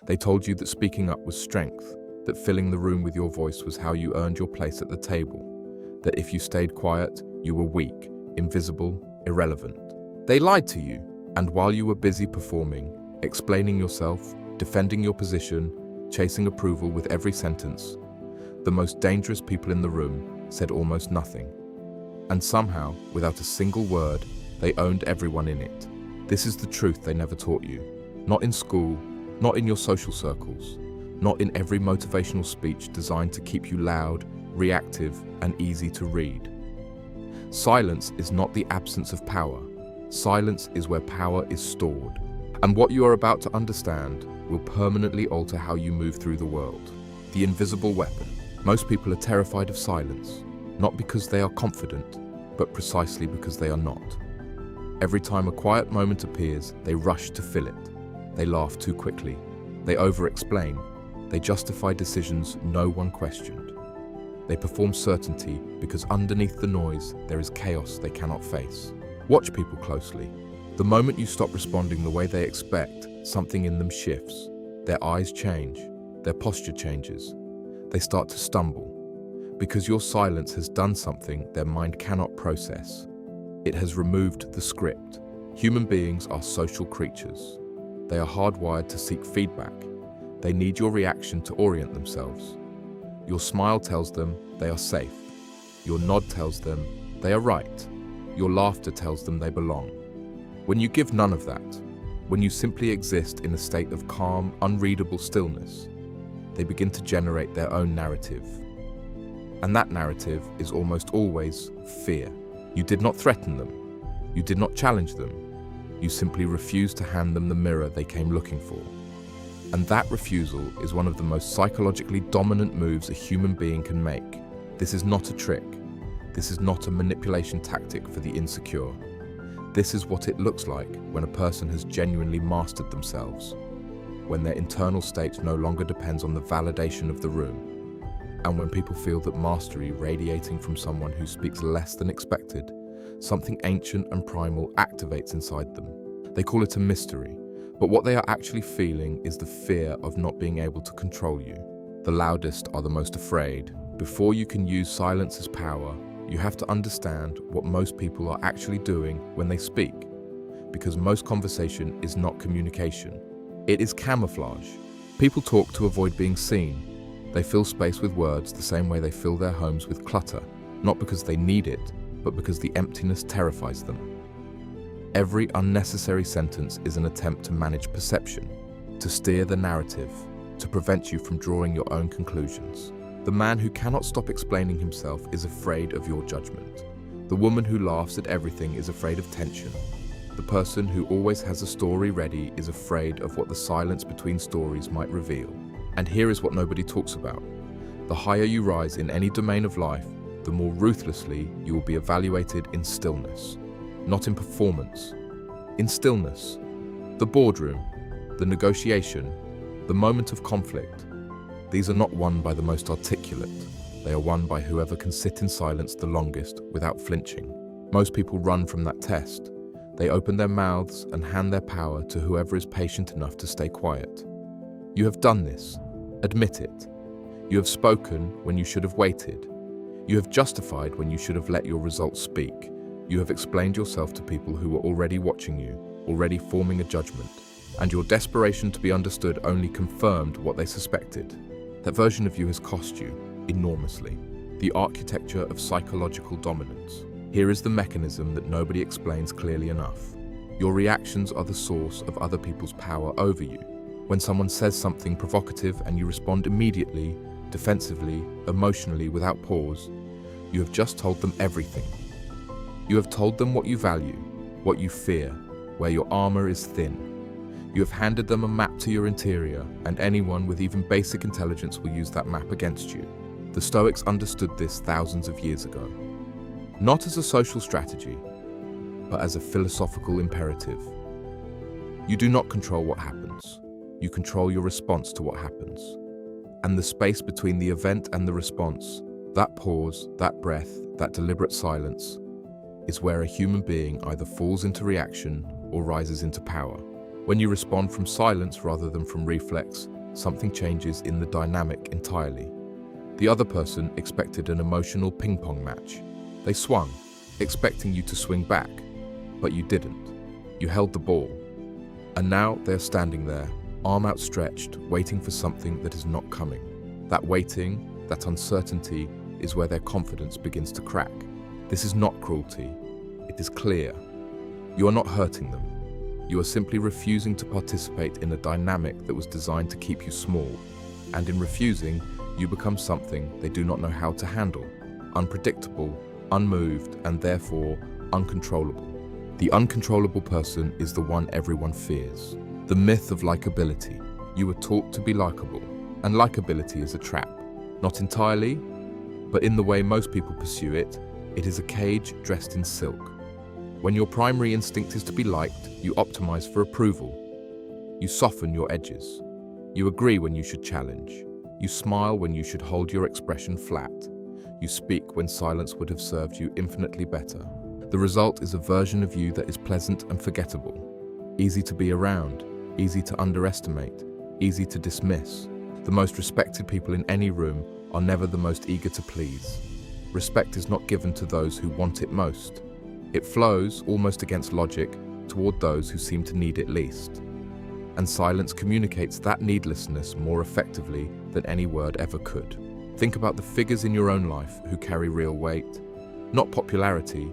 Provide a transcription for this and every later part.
They told you that speaking up was strength, that filling the room with your voice was how you earned your place at the table, that if you stayed quiet, you were weak, invisible, irrelevant. They lied to you, and while you were busy performing, explaining yourself, defending your position, chasing approval with every sentence, the most dangerous people in the room said almost nothing. And somehow, without a single word, they owned everyone in it. This is the truth they never taught you. Not in school, not in your social circles, not in every motivational speech designed to keep you loud, reactive, and easy to read. Silence is not the absence of power. Silence is where power is stored. And what you are about to understand will permanently alter how you move through the world. The invisible weapon. Most people are terrified of silence, not because they are confident, but precisely because they are not. Every time a quiet moment appears, they rush to fill it. They laugh too quickly. They over-explain. They justify decisions no one questioned. They perform certainty because underneath the noise, there is chaos they cannot face. Watch people closely. The moment you stop responding the way they expect, something in them shifts. Their eyes change. Their posture changes. They start to stumble. Because your silence has done something their mind cannot process. It has removed the script. Human beings are social creatures. They are hardwired to seek feedback. They need your reaction to orient themselves. Your smile tells them they are safe. Your nod tells them they are right. Your laughter tells them they belong. When you give none of that, when you simply exist in a state of calm, unreadable stillness, they begin to generate their own narrative. And that narrative is almost always fear. You did not threaten them. You did not challenge them. You simply refused to hand them the mirror they came looking for. And that refusal is one of the most psychologically dominant moves a human being can make. This is not a trick. This is not a manipulation tactic for the insecure. This is what it looks like when a person has genuinely mastered themselves, when their internal state no longer depends on the validation of the room, and when people feel that mastery radiating from someone who speaks less than expected, something ancient and primal activates inside them. They call it a mystery, but what they are actually feeling is the fear of not being able to control you. The loudest are the most afraid. Before you can use silence as power, you have to understand what most people are actually doing when they speak, because most conversation is not communication. It is camouflage. People talk to avoid being seen. They fill space with words the same way they fill their homes with clutter, not because they need it, but because the emptiness terrifies them. Every unnecessary sentence is an attempt to manage perception, to steer the narrative, to prevent you from drawing your own conclusions. The man who cannot stop explaining himself is afraid of your judgment. The woman who laughs at everything is afraid of tension. The person who always has a story ready is afraid of what the silence between stories might reveal. And here is what nobody talks about. The higher you rise in any domain of life, the more ruthlessly you will be evaluated in stillness, not in performance. In stillness, the boardroom, the negotiation, the moment of conflict. These are not won by the most articulate. They are won by whoever can sit in silence the longest without flinching. Most people run from that test. They open their mouths and hand their power to whoever is patient enough to stay quiet. You have done this. Admit it. You have spoken when you should have waited. You have justified when you should have let your results speak. You have explained yourself to people who were already watching you, already forming a judgment. And your desperation to be understood only confirmed what they suspected. That version of you has cost you enormously. The architecture of psychological dominance. Here is the mechanism that nobody explains clearly enough. Your reactions are the source of other people's power over you. When someone says something provocative and you respond immediately, defensively, emotionally, without pause, you have just told them everything. You have told them what you value, what you fear, where your armor is thin. You have handed them a map to your interior, and anyone with even basic intelligence will use that map against you. The Stoics understood this thousands of years ago. Not as a social strategy, but as a philosophical imperative. You do not control what happens. You control your response to what happens. And the space between the event and the response, that pause, that breath, that deliberate silence, is where a human being either falls into reaction or rises into power. When you respond from silence rather than from reflex, something changes in the dynamic entirely. The other person expected an emotional ping-pong match. They swung, expecting you to swing back, but you didn't. You held the ball. And now they're standing there, arm outstretched, waiting for something that is not coming. That waiting, that uncertainty, is where their confidence begins to crack. This is not cruelty. It is clear. You are not hurting them. You are simply refusing to participate in a dynamic that was designed to keep you small. And in refusing, you become something they do not know how to handle. Unpredictable, unmoved, and therefore uncontrollable. The uncontrollable person is the one everyone fears. The myth of likability. You were taught to be likable, and likability is a trap. Not entirely, but in the way most people pursue it, it is a cage dressed in silk. When your primary instinct is to be liked, you optimize for approval. You soften your edges. You agree when you should challenge. You smile when you should hold your expression flat. You speak when silence would have served you infinitely better. The result is a version of you that is pleasant and forgettable, easy to be around, easy to underestimate, easy to dismiss. The most respected people in any room are never the most eager to please. Respect is not given to those who want it most. It flows, almost against logic, toward those who seem to need it least. And silence communicates that needlessness more effectively than any word ever could. Think about the figures in your own life who carry real weight. Not popularity,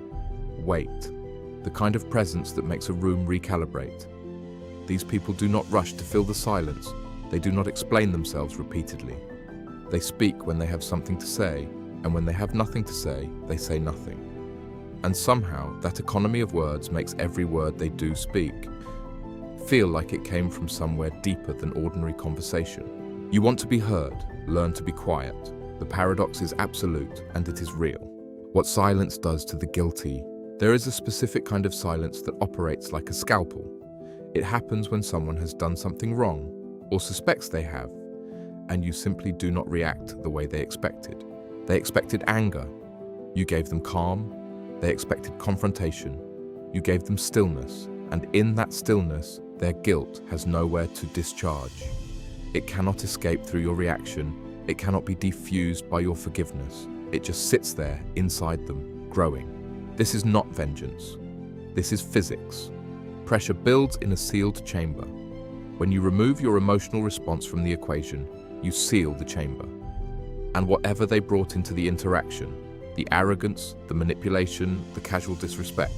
weight. The kind of presence that makes a room recalibrate. These people do not rush to fill the silence. They do not explain themselves repeatedly. They speak when they have something to say, and when they have nothing to say, they say nothing. And somehow, that economy of words makes every word they do speak feel like it came from somewhere deeper than ordinary conversation. You want to be heard, learn to be quiet. The paradox is absolute, and it is real. What silence does to the guilty. There is a specific kind of silence that operates like a scalpel. It happens when someone has done something wrong, or suspects they have, and you simply do not react the way they expected. They expected anger. You gave them calm. They expected confrontation. You gave them stillness, and in that stillness, their guilt has nowhere to discharge. It cannot escape through your reaction. It cannot be defused by your forgiveness. It just sits there inside them, growing. This is not vengeance. This is physics. Pressure builds in a sealed chamber. When you remove your emotional response from the equation, you seal the chamber. And whatever they brought into the interaction, the arrogance, the manipulation, the casual disrespect,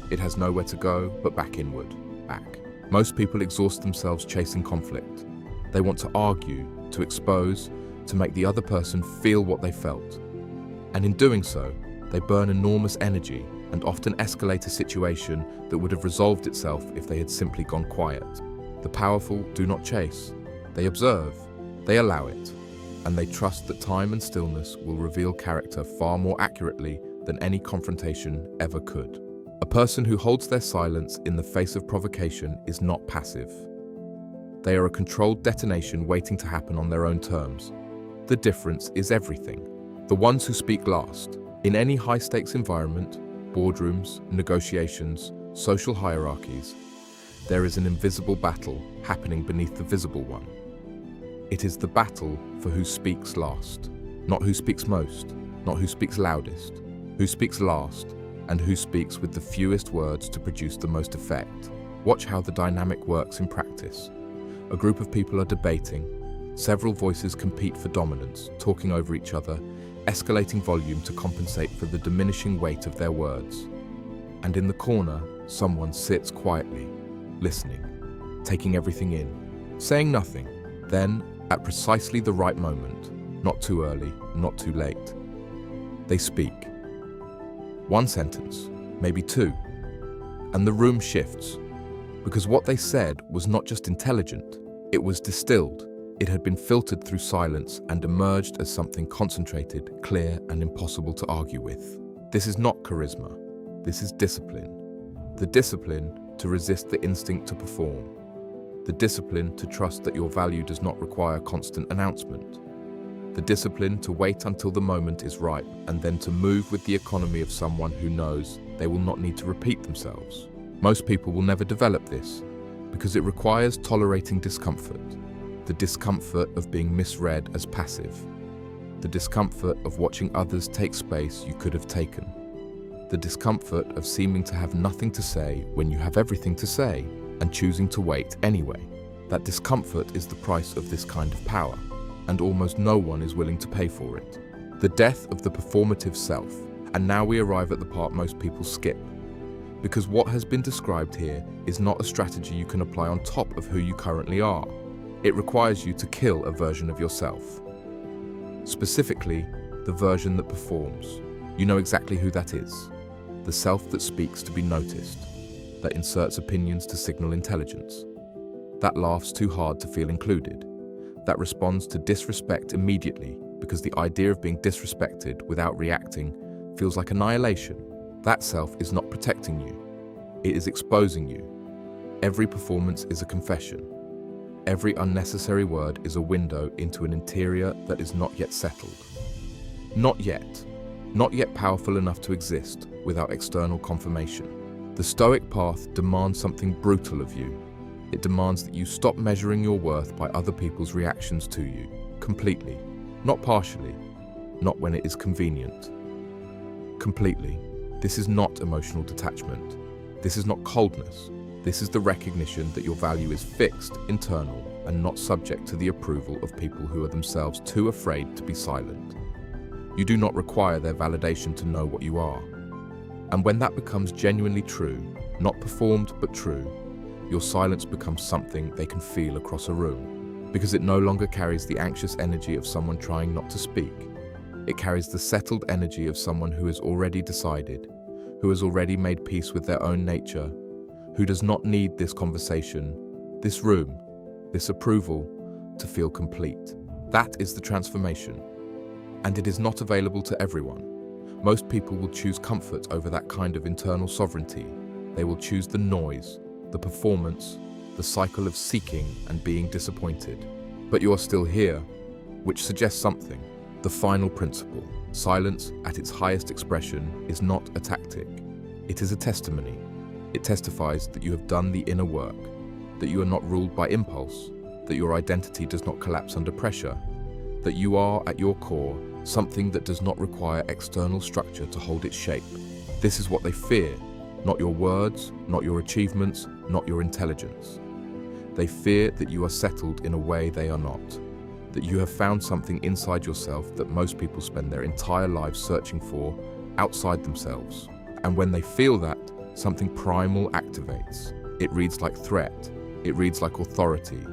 it has nowhere to go but back inward, back. Most people exhaust themselves chasing conflict. They want to argue, to expose, to make the other person feel what they felt. And in doing so, they burn enormous energy and often escalate a situation that would have resolved itself if they had simply gone quiet. The powerful do not chase. They observe, they allow it, and they trust that time and stillness will reveal character far more accurately than any confrontation ever could. A person who holds their silence in the face of provocation is not passive. They are a controlled detonation waiting to happen on their own terms. The difference is everything. The ones who speak last. In any high-stakes environment, boardrooms, negotiations, social hierarchies, there is an invisible battle happening beneath the visible one. It is the battle for who speaks last, not who speaks most, not who speaks loudest, who speaks last, and who speaks with the fewest words to produce the most effect. Watch how the dynamic works in practice. A group of people are debating. Several voices compete for dominance, talking over each other, escalating volume to compensate for the diminishing weight of their words. And in the corner, someone sits quietly, listening, taking everything in, saying nothing. Then, at precisely the right moment, not too early, not too late, they speak. One sentence, maybe two, and the room shifts, because what they said was not just intelligent, it was distilled. It had been filtered through silence and emerged as something concentrated, clear, and impossible to argue with. This is not charisma. This is discipline. The discipline to resist the instinct to perform. The discipline to trust that your value does not require constant announcement. The discipline to wait until the moment is ripe and then to move with the economy of someone who knows they will not need to repeat themselves. Most people will never develop this. Because it requires tolerating discomfort, the discomfort of being misread as passive, the discomfort of watching others take space you could have taken, the discomfort of seeming to have nothing to say when you have everything to say and choosing to wait anyway. That discomfort is the price of this kind of power, and almost no one is willing to pay for it. The death of the performative self. And now we arrive at the part most people skip. Because what has been described here is not a strategy you can apply on top of who you currently are. It requires you to kill a version of yourself. Specifically, the version that performs. You know exactly who that is. The self that speaks to be noticed, that inserts opinions to signal intelligence, that laughs too hard to feel included, that responds to disrespect immediately because the idea of being disrespected without reacting feels like annihilation. That self is not protecting you. It is exposing you. Every performance is a confession. Every unnecessary word is a window into an interior that is not yet settled. Not yet. Not yet powerful enough to exist without external confirmation. The Stoic path demands something brutal of you. It demands that you stop measuring your worth by other people's reactions to you, completely, not partially, not when it is convenient. Completely. This is not emotional detachment. This is not coldness. This is the recognition that your value is fixed, internal, and not subject to the approval of people who are themselves too afraid to be silent. You do not require their validation to know what you are. And when that becomes genuinely true, not performed but true, your silence becomes something they can feel across a room, because it no longer carries the anxious energy of someone trying not to speak. It carries the settled energy of someone who has already decided, who has already made peace with their own nature, who does not need this conversation, this room, this approval to feel complete. That is the transformation. And it is not available to everyone. Most people will choose comfort over that kind of internal sovereignty. They will choose the noise, the performance, the cycle of seeking and being disappointed. But you are still here, which suggests something. The final principle, silence at its highest expression, is not a tactic. It is a testimony. It testifies that you have done the inner work, that you are not ruled by impulse, that your identity does not collapse under pressure, that you are, at your core, something that does not require external structure to hold its shape. This is what they fear, not your words, not your achievements, not your intelligence. They fear that you are settled in a way they are not, that you have found something inside yourself that most people spend their entire lives searching for outside themselves. And when they feel that, something primal activates. It reads like threat. It reads like authority.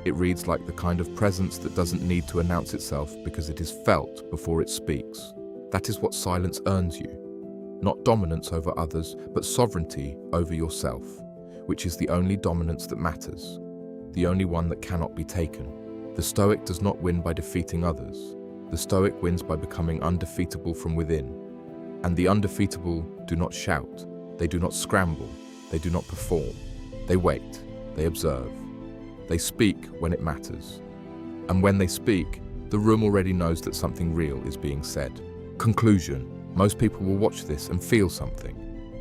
It reads like the kind of presence that doesn't need to announce itself because it is felt before it speaks. That is what silence earns you. Not dominance over others, but sovereignty over yourself, which is the only dominance that matters, the only one that cannot be taken. The Stoic does not win by defeating others. The Stoic wins by becoming undefeatable from within. And the undefeatable do not shout, they do not scramble, they do not perform. They wait, they observe. They speak when it matters. And when they speak, the room already knows that something real is being said. Conclusion. Most people will watch this and feel something.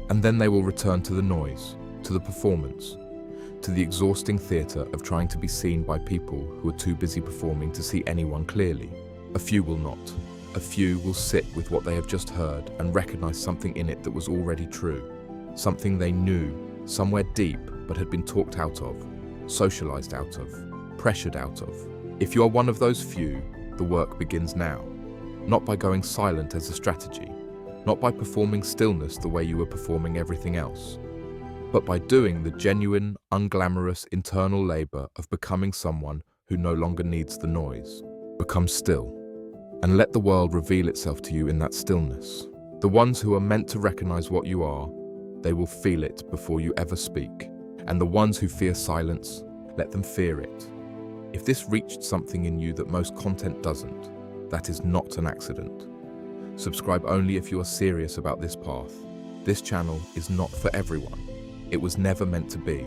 And then they will return to the noise, to the performance, to the exhausting theatre of trying to be seen by people who are too busy performing to see anyone clearly. A few will not. A few will sit with what they have just heard and recognize something in it that was already true. Something they knew, somewhere deep, but had been talked out of, socialized out of, pressured out of. If you are one of those few, the work begins now. Not by going silent as a strategy, not by performing stillness the way you were performing everything else, but by doing the genuine, unglamorous internal labor of becoming someone who no longer needs the noise. Become still, and let the world reveal itself to you in that stillness. The ones who are meant to recognize what you are, they will feel it before you ever speak. And the ones who fear silence, let them fear it. If this reached something in you that most content doesn't, that is not an accident. Subscribe only if you are serious about this path. This channel is not for everyone. It was never meant to be.